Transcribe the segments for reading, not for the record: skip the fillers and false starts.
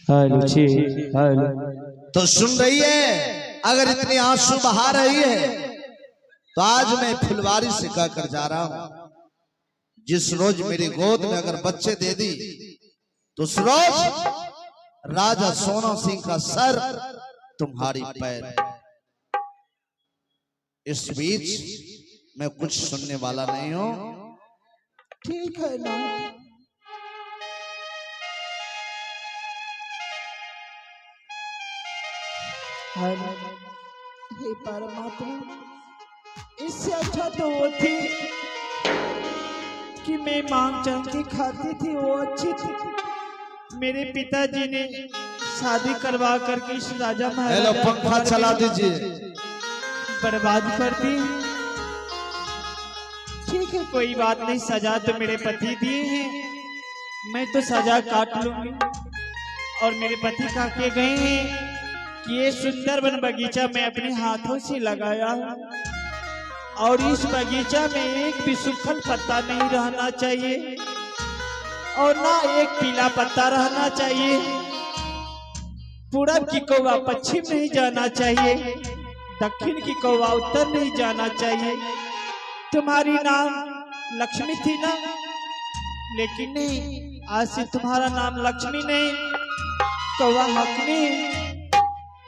Hello. तो सुन रही है, अगर इतनी आंसू बहा रही है तो आज मैं फुलवारी से कहकर जा रहा हूं, जिस रोज मेरी गोद में अगर बच्चे दे दी तो उस रोज राजा सोना सिंह का सर तुम्हारी पैर। इस बीच मैं कुछ सुनने वाला नहीं हूं, ठीक है ना? हे परमात्मा, इससे अच्छा तो वो थी कि मैं मांग चल के खाती थी, वो अच्छी थी। मेरे पिताजी ने शादी करवा करके इस राजा हेलो, पंखा चला दीजिए। बर्बाद कर दी। ठीक है, कोई बात नहीं, सजा तो मेरे पति दिए हैं, मैं तो सजा काट लूंगी। और मेरे पति कह के गए हैं कि ये सुंदर वन बगीचा मैं अपने हाथों से लगाया हूं और इस बगीचा में एक भी सूखल पत्ता नहीं रहना चाहिए और ना एक पीला पत्ता रहना चाहिए। पूरब की कौवा पश्चिम नहीं जाना चाहिए, दक्षिण की कौवा उत्तर नहीं जाना चाहिए। तुम्हारी नाम लक्ष्मी थी ना, लेकिन नहीं, आज से तुम्हारा नाम लक्ष्मी नहीं, कौवा हकनी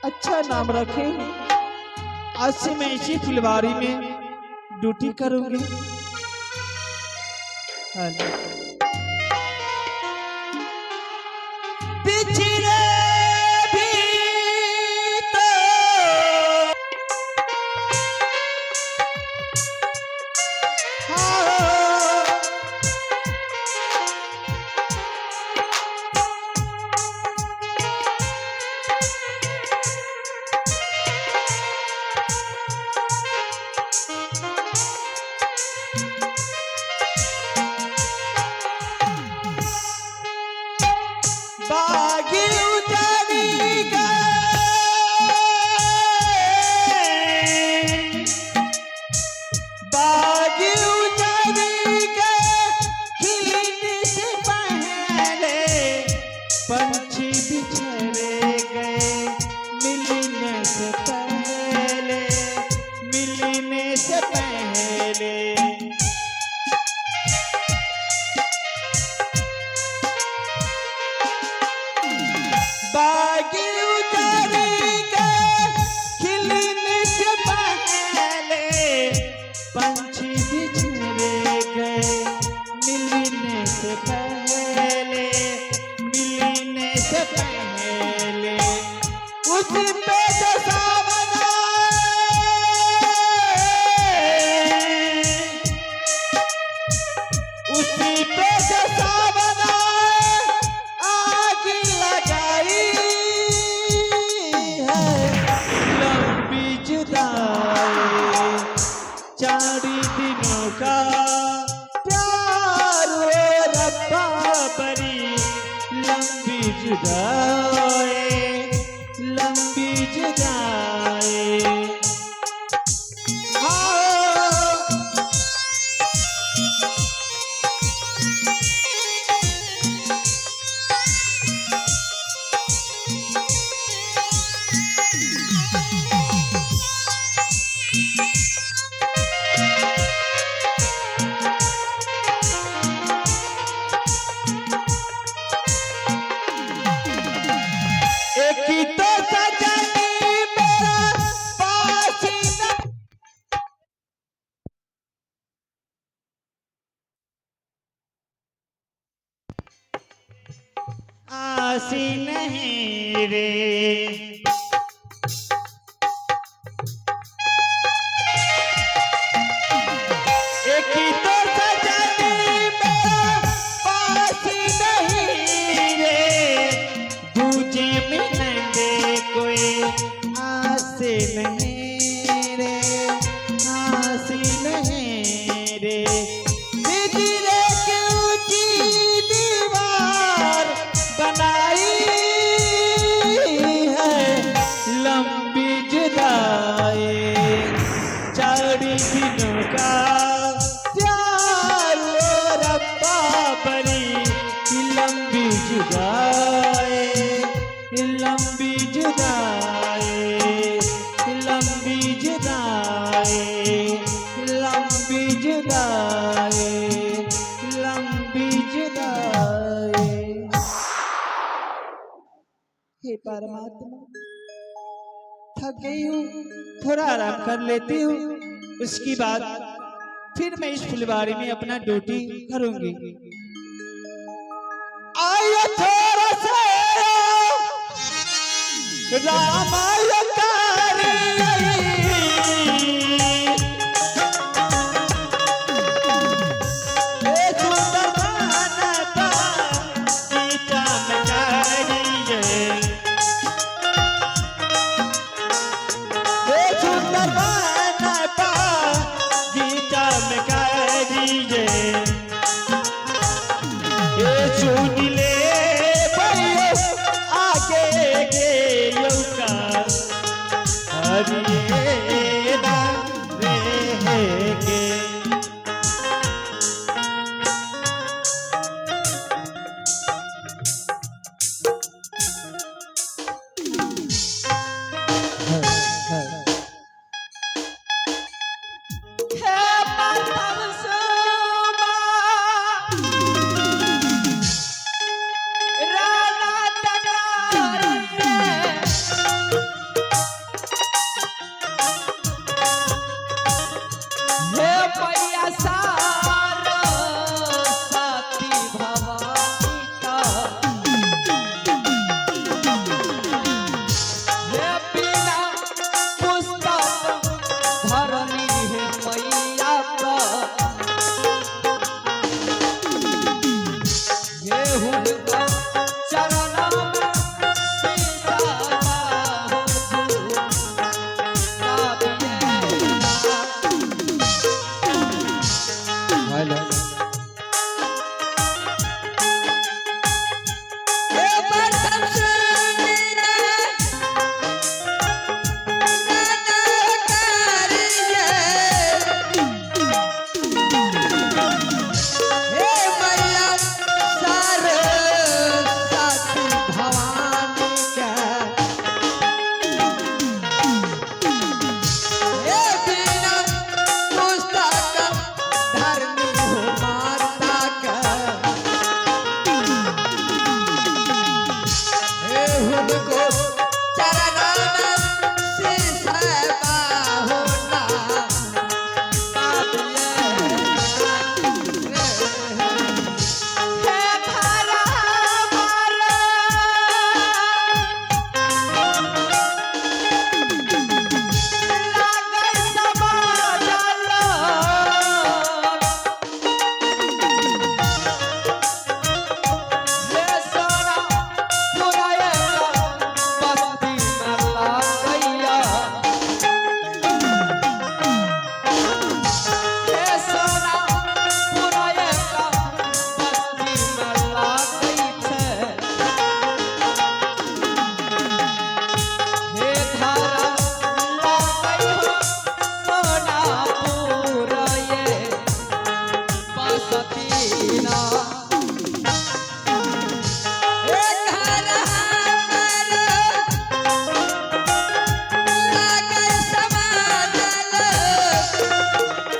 अच्छा नाम रखे। आज से मैं इसी फुलवारी में ड्यूटी करूंगी। पिछले भी तो बागी उजाड़ी गए, बागी उजाड़ी गए, खिलने से पहले पंछी बिछड़े गए, मिलने से पहले, मिलने से पहले। बागी उजाड़ी गए, खिलने से पहले पंछी बिछड़े गए, मिलने से पहले, मिलने से पहले। उस पे जो सावन आए, उसी पे जो सावन आए, आग लगाई है लंबी जुदाई, 4 दिनों का प्यार हो रब्बा, बड़ी लंबी जुदाई, लंबी जुदाई। एक ही तो सजनी मेरा पासीना, आसी नहीं रे। एक ही तो सजनी मेरा पासी नहीं रे, दूजे मिलेंगे कोई आसे नहीं रे, आसी नहीं रे। बिजली की ऊंची दीवार बनाई है लंबी जुदाई, 4 दिनों का प्यार रब्बा, बड़ी लंबी जुदाई, हे परमात्मा, थक गई हूँ, थोड़ा आराम कर लेती हूँ, उसके बाद फिर मैं इस फुलवारी में अपना ड्यूटी करूंगी। आयो थोड़ा सा रामायकारी चुनी